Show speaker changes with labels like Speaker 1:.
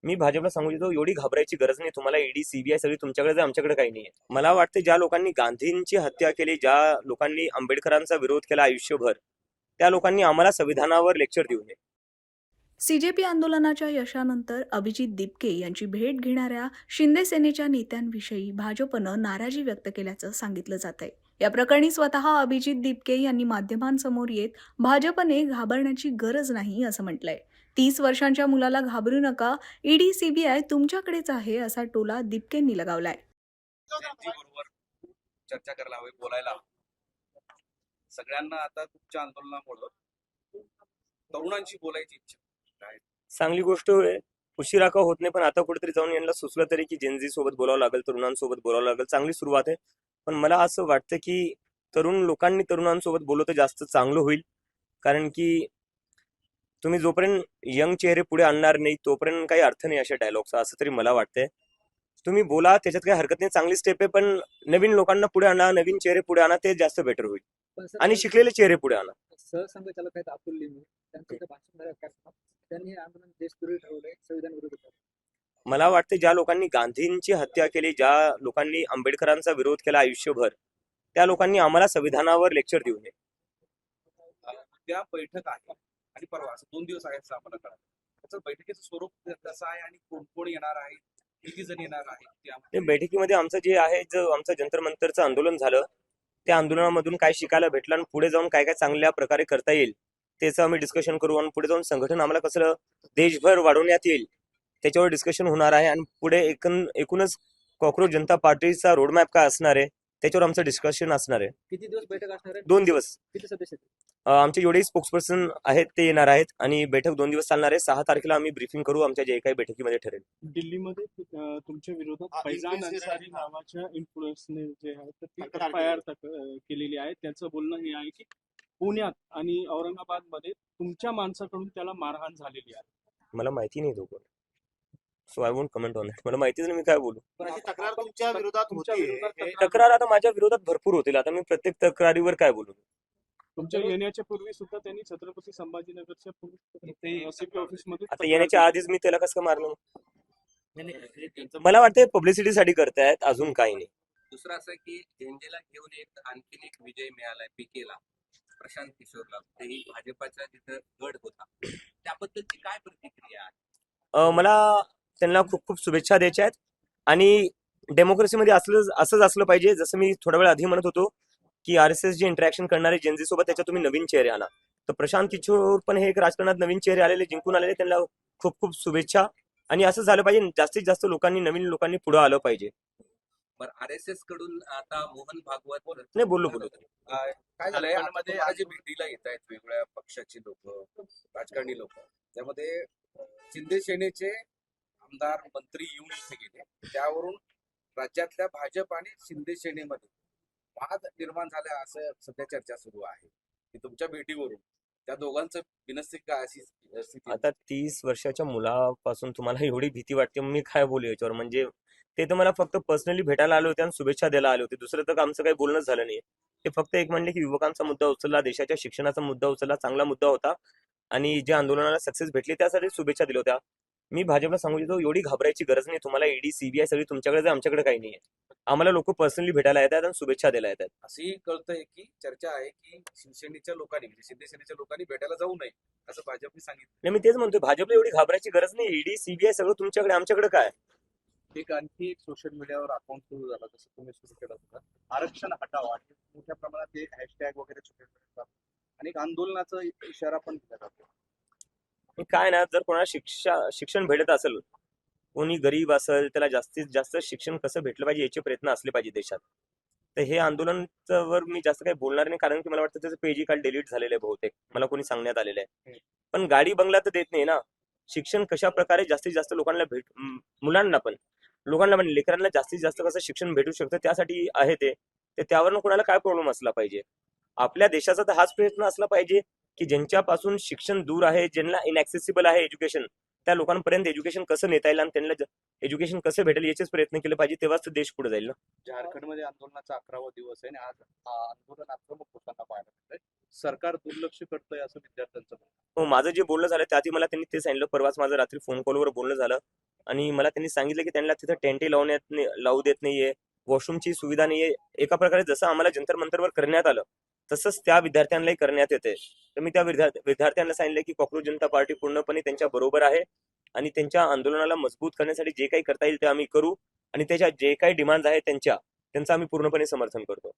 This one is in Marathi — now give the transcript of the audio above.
Speaker 1: मी भाजपला सांगू इच्छितो, एवढी घाबरायची गरज नाही. तुम्हाला ईडी सीबीआय सगळी तुमच्याकडे आहे, आमच्याकडे काही नाहीये. मला वाटतं ज्या लोकांनी गांधींची हत्या केली, ज्या लोकांनी आंबेडकरांचा विरोध केला आयुष्यभर, त्या लोकांनी आम्हाला संविधानावर लेक्चर देऊ नये.
Speaker 2: सीजेपी आंदोलनाच्या यशानंतर अभिजित दिपके यांची भेट घेणाऱ्या शिंदे सेनेच्या नेत्यांविषयी भाजपनं नाराजी व्यक्त केल्याचं सांगितलं जात आहे. या प्रकरणी स्वतः अभिजित दिपके यांनी माध्यमांसमोर येत भाजपने घाबरण्याची गरज नाही असं म्हटलंय. 30 वर्षांच्या मुलाला घाबरू नका, ईडी सीबीआय तुमच्याकडेच आहे असा टोला दिपकेंनी लगावलाय.
Speaker 3: बरोबर चर्चा करायला हवी, बोलायला हवं. सगळ्यांना आता तुमच्या आंदोलनामुळं तरुणांशी बोलायची इच्छा आहे.
Speaker 1: चांगली गोष्ट आहे. उशिरा का होत नाही, पण आता कुठेतरी जाऊन यांना सुचलं तरी की जेनझी सोबत बोलावं लागेल, तरुणांसोबत बोलावं लागेल. चांगली सुरुवात आहे. पण मला असं वाटतं की तरुण लोकांनी तरुणांसोबत बोललं तर जास्त चांगलं होईल. कारण की तुम्ही जोपर्यंत यंग चेहरे पुढे आणणार नाही तोपर्यंत काही अर्थ नाही अशा डायलॉगचा, असं तरी मला वाटतंय. तुम्ही बोला, त्याच्यात काही हरकत नाही, चांगली स्टेप आहे. पण नवीन लोकांना पुढे आणा, नवीन चेहरे पुढे आणा, ते जास्त बेटर होईल. आणि शिकलेले चेहरे पुढे आणा.
Speaker 4: सहसंघचालक आहेत अतुल लिमे, त्यांचं इथं भाषण झालं काय? त्यांनी हे आंदोलन देशविरोधी ठरवलंय, संविधान विरोधी.
Speaker 1: मला वाटतं ज्या लोकांनी गांधींची हत्या केली, ज्या लोकांनी आंबेडकरांचा विरोध केला आयुष्यभर, त्या लोकांनी आम्हाला संविधानावर लेक्चर देऊ नये.
Speaker 3: उद्या बैठक आहे आणि परवा असं 2 दिवस आहेत असं आम्हाला कळलं. त्याचं बैठकीचं स्वरूप कसं आहे आणि कोण कोण येणार आहे, किती जण येणार आहेत
Speaker 1: ते बैठकीमध्ये आमचं जे आहे, जो आमचं जंतर मंतरचं आंदोलन झालं, त्या आंदोलनामधून काय शिकायला भेटलं आणि पुढे जाऊन काय काय चांगल्या प्रकारे करता येईल त्याचं आम्ही डिस्कशन करू. आणि पुढे जाऊन संघटन आम्हाला कसं देशभर वाढवण्यात येईल त्याच्यावर डिस्कशन होणार आहे. आणि पुढे एकूणच कॉक्रोच जनता पार्टीचा रोडमॅप काय असणार आहे त्याच्यावर आमचं डिस्कशन असणार आहे.
Speaker 4: किती दिवस बैठक असणार आहे?
Speaker 1: 2 दिवस.
Speaker 4: किती सदस्य आहेत?
Speaker 1: आमचे जेवढे स्पोक्सपर्सन आहेत ते येणार आहेत आणि बैठक 2 दिवस चालणार आहे. 6 तारखेला आम्ही ब्रीफिंग करू आमच्या जे काही बैठकीमध्ये ठरेल.
Speaker 5: दिल्लीमध्ये तुमच्या विरोधात फैजान अन्सारी नावाच्या इन्फ्लुएन्सने जे आहे तर ती FIR केलेली आहे. त्यांचं बोलणं हे आहे की पुण्यात आणि औरंगाबादमध्ये तुमच्या माणसाकडून त्याला मारहाण झालेली आहे.
Speaker 1: मला माहिती नाही तो कोण, so I won't comment on that. मला माहितीच नाही, मी काय बोलू.
Speaker 4: पण
Speaker 6: अशी तक्रार तुमच्या विरोधात होती.
Speaker 1: तक्रार आता माझ्या विरोधात भरपूर होतील. आता मी प्रत्येक तक्रारीवर काय बोलू.
Speaker 5: तुमच्या येण्याच्या पूर्वी सुद्धा त्यांनी छत्रपती संभाजीनगरच्या CP ऑफिस मध्ये
Speaker 1: आता येण्याच्या आधीच मी त्याला कसं मारलं. मला वाटतं पब्लिसिटीसाठी करतायत, अजून काही नाही.
Speaker 7: दुसरं असं की झेंडेला घेऊन एक आणखीन एक विजय मिळालाय पीकेला, प्रशांत किशोरला. तेही भाजपाचा जिथं गड होता, त्याबद्दलची काय प्रतिक्रिया आहे?
Speaker 1: मला त्यांना खूप खूप शुभेच्छा द्यायच्या आहेत. आणि डेमोक्रेसीमध्ये असंच असलं पाहिजे. जसं मी थोडा वेळ आधी म्हणत होतो की RSS जे इंटरॅक्शन करणारे जेनझी सोबत, त्याच्यात तुम्ही नवीन चेहरे आणा. तर प्रशांत किशोर पण हे एक राजकारणात नवीन चेहरे आलेले, जिंकून आलेले, त्यांना खूप खूप शुभेच्छा. आणि असं झालं पाहिजे, जास्तीत जास्त लोकांनी, नवीन लोकांनी पुढे आलं पाहिजे.
Speaker 7: बरं, RSS कडून आता मोहन भागवत
Speaker 1: नाही, बोललो.
Speaker 3: काय झालंय, मध्ये जे भेटीला येत आहेत वेगवेगळ्या पक्षाची लोक, राजकारणी लोक, त्यामध्ये शिंदे सेनेचे आमदार मंत्री येऊन इथे गेले. त्यावरून राज्यातल्या भाजप आणि शिंदे सेनेमध्ये वाद निर्माण झाला असं सध्या चर्चा सुरू आहे. की तुमच्या भेटीवरून त्या दोघांचं बिनस्तिक काय अशी स्थिती?
Speaker 1: आता 30 वर्षाच्या मुलापासून तुम्हाला एवढी भीती वाटते, मी काय बोलू याच्यावर. म्हणजे ते तर मला फक्त पर्सनली भेटायला आले होते आणि शुभेच्छा द्यायला आले होते. दुसरं तर आमचं काही बोलणं झालं नाही. ते फक्त एक म्हणले की युवकांचा मुद्दा उचलला, देशाच्या शिक्षणाचा मुद्दा उचलला, चांगला मुद्दा होता आणि जे आंदोलनाला सक्सेस भेटली त्यासाठी शुभेच्छा दिल्या होत्या. मी भाजपला सांगू इच्छितो, एवढी घाबरायची गरज नाही. तुम्हाला ईडी सीबीआय सगळी तुमच्याकडे आहे, आमच्याकडे काही नाहीये. आम्हाला लोक पर्सनली भेटायला येतात आणि शुभेच्छा द्यायला येतात.
Speaker 3: असंही कळतंय की चर्चा आहे की शिवसेनेच्या लोकांनी, म्हणजे शिंदे सेनेच्या लोकांनी भेटायला जाऊ नये असं भाजपने सांगितलं.
Speaker 1: नाही, मी तेच म्हणतोय, भाजपला एवढी घाबरायची गरज नाही. ईडी सीबीआय सगळं तुमच्याकडे, आमच्याकडे काय.
Speaker 6: एक आणखी एक सोशल मीडियावर अकाउंट सुरू झाला, जसं तुम्ही सुरू केलं होतं, आरक्षण हटावा. मोठ्या प्रमाणात ते हॅशटॅग वगैरे सुरू करतात आणि एक आंदोलनाचा इशारा पण दिला जातो.
Speaker 1: काय ना, जर कोणाला शिक्षण भेटत असेल, कोणी गरीब असेल, त्याला जास्तीत जास्त शिक्षण कसं भेटलं पाहिजे याचे प्रयत्न असले पाहिजे देशात. तर हे आंदोलनावर मी जास्त काही बोलणार नाही, कारण की मला वाटतं त्याचं पेजही काल डिलीट झालेलं आहे बहुतेक, मला कोणी सांगण्यात आलेलं आहे. पण गाडी बंगला तर देत नाही ना. शिक्षण कशा प्रकारे जास्तीत जास्त लोकांना मुलांना पण, लोकांना पण, लेकरांना जास्तीत जास्त कसं शिक्षण भेटू शकतं त्यासाठी आहे ते. त्यावर कोणाला काय प्रॉब्लेम असला पाहिजे. आपल्या देशाचा तर हाच प्रयत्न असला पाहिजे की ज्यांच्यापासून शिक्षण दूर आहे, ज्यांना इनऍक्सेसिबल आहे एज्युकेशन, त्या लोकांपर्यंत एज्युकेशन कसं नेता येईल आणि त्यांना एज्युकेशन कसं भेटेल याचेच प्रयत्न केले पाहिजे, तेव्हाच तर देश पुढे जाईल ना.
Speaker 6: झारखंडमध्ये आंदोलनाचा 11वा दिवस आहे आणि आज आंदोलन आक्रमक होताना पाहायला मिळतंय. सरकार दुर्लक्ष करतंय असं विद्यार्थ्यांचं म्हणणं आहे.
Speaker 1: हो, माझं जे बोलणं झालं त्याआधी मला त्यांनी ते सांगितलं. परवाच माझं रात्री फोन कॉलवर बोलणं झालं आणि मला त्यांनी सांगितलं की त्यांना तिथं टेंटही लावू देत नाहीये, वॉशरूमची सुविधा नाहीये. एका प्रकारे जसं आम्हाला जंतर मंतरवर करण्यात आलं तसंच त्या विद्यार्थ्यांनाही करण्यात येते. तर मी त्या विद्यार्थ्यांना सांगितलं की कॉकरोच जनता पार्टी पूर्णपणे त्यांच्या बरोबर आहे आणि त्यांच्या आंदोलनाला मजबूत करण्यासाठी जे काही करता येईल ते आम्ही करू आणि त्याच्या जे काही डिमांड आहेत त्यांचं आम्ही पूर्णपणे समर्थन करतो.